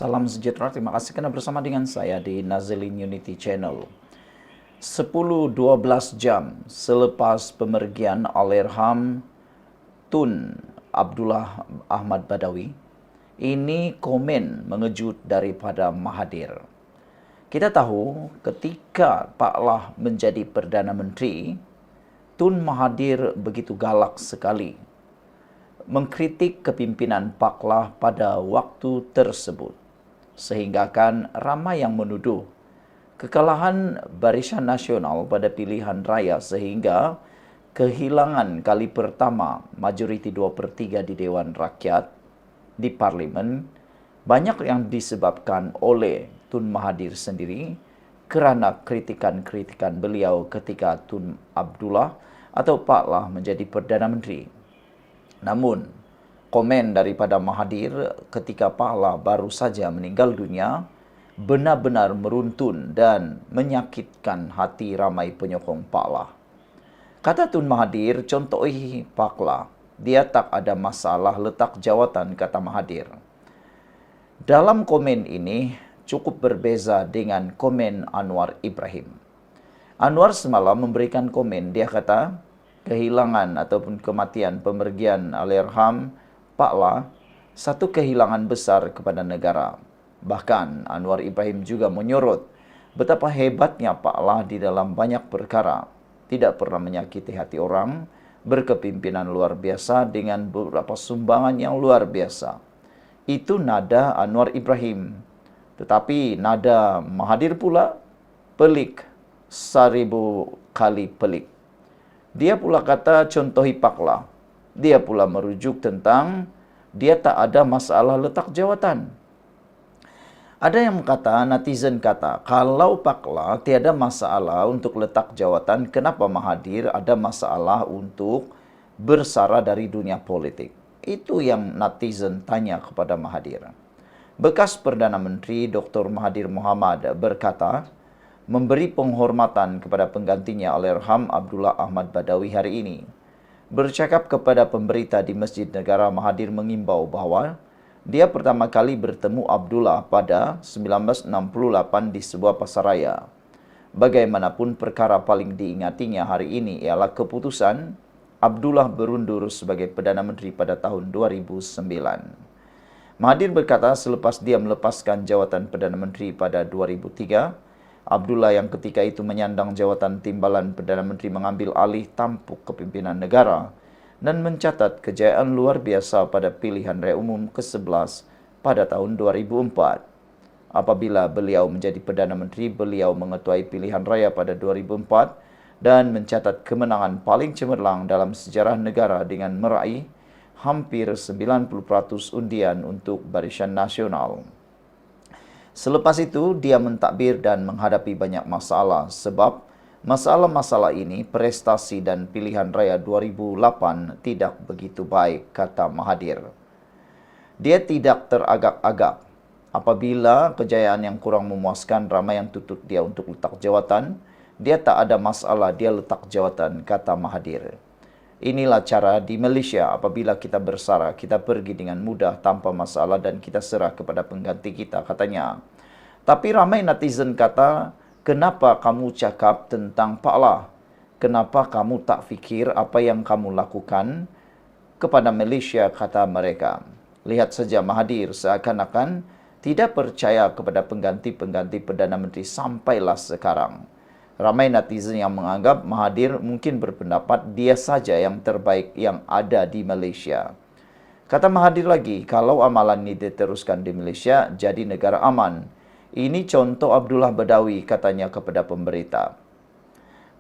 Salam sejahtera, terima kasih karena bersama dengan saya di Nazilin Unity Channel. 10-12 jam selepas pemergian Allahyarham Tun Abdullah Ahmad Badawi, ini komen mengejut daripada Mahathir. Kita tahu ketika Pak Lah menjadi Perdana Menteri, Tun Mahathir begitu galak sekali mengkritik kepimpinan Pak Lah pada waktu tersebut. Sehingga kan ramai yang menuduh kekalahan Barisan Nasional pada pilihan raya sehingga kehilangan kali pertama majoriti 2/3 di Dewan Rakyat di Parlimen banyak yang disebabkan oleh Tun Mahathir sendiri kerana kritikan-kritikan beliau ketika Tun Abdullah atau Pak Lah menjadi Perdana Menteri. Namun, komen daripada Mahathir ketika Pak Lah baru saja meninggal dunia benar-benar meruntun dan menyakitkan hati ramai penyokong Pak Lah. Kata Tun Mahathir, contohi Pak Lah, dia tak ada masalah letak jawatan, kata Mahathir. Dalam komen ini cukup berbeza dengan komen Anwar Ibrahim. Anwar semalam memberikan komen, dia kata, kehilangan ataupun kematian pemergian Allahyarham Pak Lah satu kehilangan besar kepada negara. Bahkan Anwar Ibrahim juga menyorot betapa hebatnya Pak Lah di dalam banyak perkara, tidak pernah menyakiti hati orang, berkepimpinan luar biasa dengan beberapa sumbangan yang luar biasa. Itu nada Anwar Ibrahim. Tetapi nada Mahathir pula pelik 1000 kali pelik. Dia pula kata contohi Pak Lah. Dia pula merujuk tentang dia tak ada masalah letak jawatan. Ada yang kata, netizen kata, kalau Pak Lah tiada masalah untuk letak jawatan, kenapa Mahathir ada masalah untuk bersara dari dunia politik? Itu yang netizen tanya kepada Mahathir. Bekas Perdana Menteri Dr. Mahathir Mohamad berkata, memberi penghormatan kepada penggantinya Allahyarham Abdullah Ahmad Badawi hari ini. Bercakap kepada pemberita di Masjid Negara, Mahathir mengimbau bahawa dia pertama kali bertemu Abdullah pada 1968 di sebuah pasaraya. Bagaimanapun perkara paling diingatinya hari ini ialah keputusan Abdullah berundur sebagai Perdana Menteri pada tahun 2009. Mahathir berkata selepas dia melepaskan jawatan Perdana Menteri pada 2003, Abdullah yang ketika itu menyandang jawatan timbalan Perdana Menteri mengambil alih tampuk kepimpinan negara dan mencatat kejayaan luar biasa pada pilihan raya umum ke-11 pada tahun 2004. Apabila beliau menjadi Perdana Menteri, beliau mengetuai pilihan raya pada 2004 dan mencatat kemenangan paling cemerlang dalam sejarah negara dengan meraih hampir 90% undian untuk Barisan Nasional. Selepas itu, dia mentadbir dan menghadapi banyak masalah sebab masalah-masalah ini, prestasi dan pilihan raya 2008 tidak begitu baik, kata Mahathir. Dia tidak teragak-agak. Apabila kejayaan yang kurang memuaskan, ramai yang tuntut dia untuk letak jawatan. Dia tak ada masalah, dia letak jawatan, kata Mahathir. Inilah cara di Malaysia apabila kita bersara, kita pergi dengan mudah tanpa masalah dan kita serah kepada pengganti kita, katanya. Tapi ramai netizen kata, kenapa kamu cakap tentang Pak Lah? Kenapa kamu tak fikir apa yang kamu lakukan kepada Malaysia, kata mereka. Lihat saja Mahathir seakan-akan tidak percaya kepada pengganti-pengganti Perdana Menteri sampailah sekarang. Ramai netizen yang menganggap Mahathir mungkin berpendapat dia saja yang terbaik yang ada di Malaysia. Kata Mahathir lagi, kalau amalan ini diteruskan di Malaysia, jadi negara aman. Ini contoh Abdullah Badawi, katanya kepada pemberita.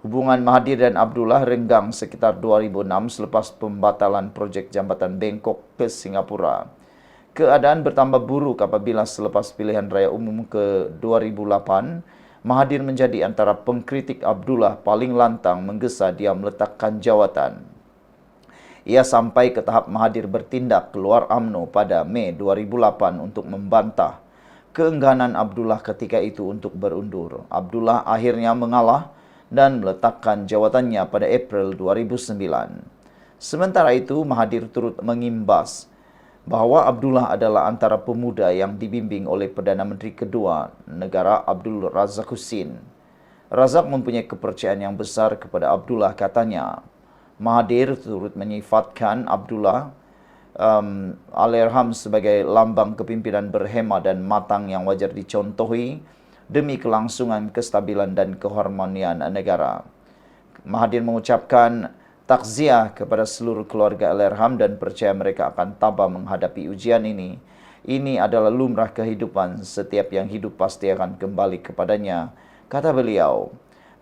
Hubungan Mahathir dan Abdullah renggang sekitar 2006 selepas pembatalan projek jambatan Bangkok ke Singapura. Keadaan bertambah buruk apabila selepas pilihan raya umum ke 2008, Mahathir menjadi antara pengkritik Abdullah paling lantang menggesa dia meletakkan jawatan. Ia sampai ke tahap Mahathir bertindak keluar UMNO pada Mei 2008 untuk membantah keengganan Abdullah ketika itu untuk berundur. Abdullah akhirnya mengalah dan meletakkan jawatannya pada April 2009. Sementara itu, Mahathir turut mengimbas bahwa Abdullah adalah antara pemuda yang dibimbing oleh Perdana Menteri kedua negara Abdul Razak Husin. Razak mempunyai kepercayaan yang besar kepada Abdullah, katanya. Mahathir turut menyifatkan Abdullah Allahyarham sebagai lambang kepimpinan berhema dan matang yang wajar dicontohi demi kelangsungan, kestabilan dan keharmonian negara. Mahathir mengucapkan takziah kepada seluruh keluarga Allahyarham dan percaya mereka akan tabah menghadapi ujian ini. Ini adalah lumrah kehidupan, setiap yang hidup pasti akan kembali kepadanya, kata beliau.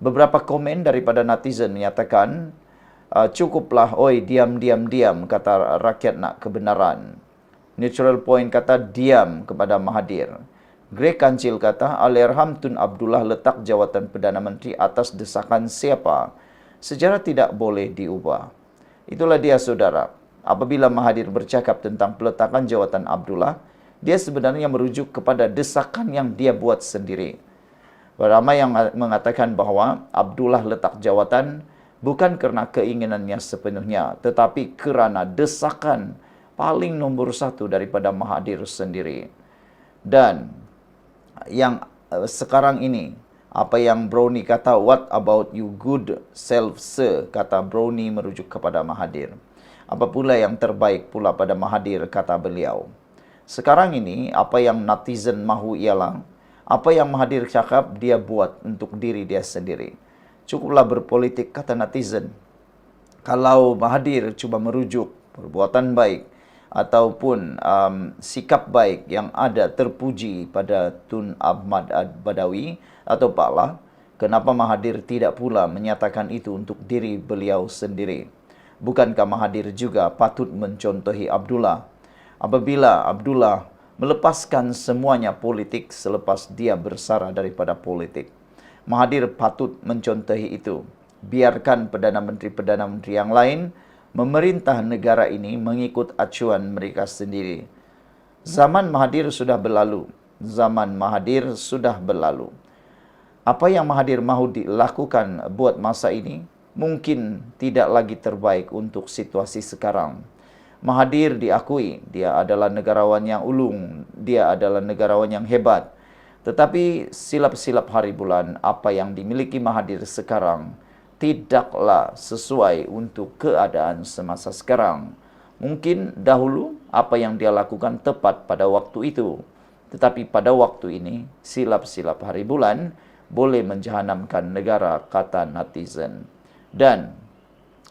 Beberapa komen daripada netizen menyatakan, cukuplah, oi, diam, kata rakyat nak kebenaran. Neutral Point kata diam kepada Mahathir. Greg Kancil kata, Allahyarham Tun Abdullah letak jawatan Perdana Menteri atas desakan siapa? Sejarah tidak boleh diubah. Itulah dia, saudara. Apabila Mahathir bercakap tentang peletakan jawatan Abdullah, dia sebenarnya merujuk kepada desakan yang dia buat sendiri. Ramai yang mengatakan bahawa Abdullah letak jawatan bukan kerana keinginannya sepenuhnya, tetapi kerana desakan paling nombor satu daripada Mahathir sendiri. Dan yang sekarang ini, apa yang Brownie kata, what about you good self, sir, kata Brownie merujuk kepada Mahathir. Apa pula yang terbaik pula pada Mahathir, kata beliau. Sekarang ini, apa yang netizen mahu ialah, apa yang Mahathir cakap, dia buat untuk diri dia sendiri. Cukuplah berpolitik, kata netizen. Kalau Mahathir cuba merujuk perbuatan baik ataupun sikap baik yang ada terpuji pada Tun Ahmad Badawi atau Pak Lah, kenapa Mahathir tidak pula menyatakan itu untuk diri beliau sendiri? Bukankah Mahathir juga patut mencontohi Abdullah? Apabila Abdullah melepaskan semuanya politik selepas dia bersara daripada politik, Mahathir patut mencontohi itu. Biarkan Perdana Menteri yang lain memerintah negara ini mengikut acuan mereka sendiri. Zaman Mahathir sudah berlalu. Apa yang Mahathir mahu dilakukan buat masa ini mungkin tidak lagi terbaik untuk situasi sekarang. Mahathir diakui, dia adalah negarawan yang ulung, dia adalah negarawan yang hebat. Tetapi silap-silap hari bulan, apa yang dimiliki Mahathir sekarang tidaklah sesuai untuk keadaan semasa sekarang. Mungkin dahulu apa yang dia lakukan tepat pada waktu itu. Tetapi pada waktu ini, silap-silap hari bulan boleh menjahanamkan negara, kata netizen. Dan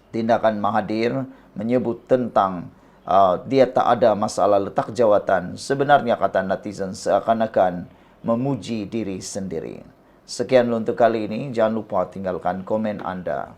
tindakan Mahathir menyebut tentang dia tak ada masalah letak jawatan. Sebenarnya, kata netizen, seakan-akan memuji diri sendiri. Sekian untuk kali ini. Jangan lupa tinggalkan komen Anda.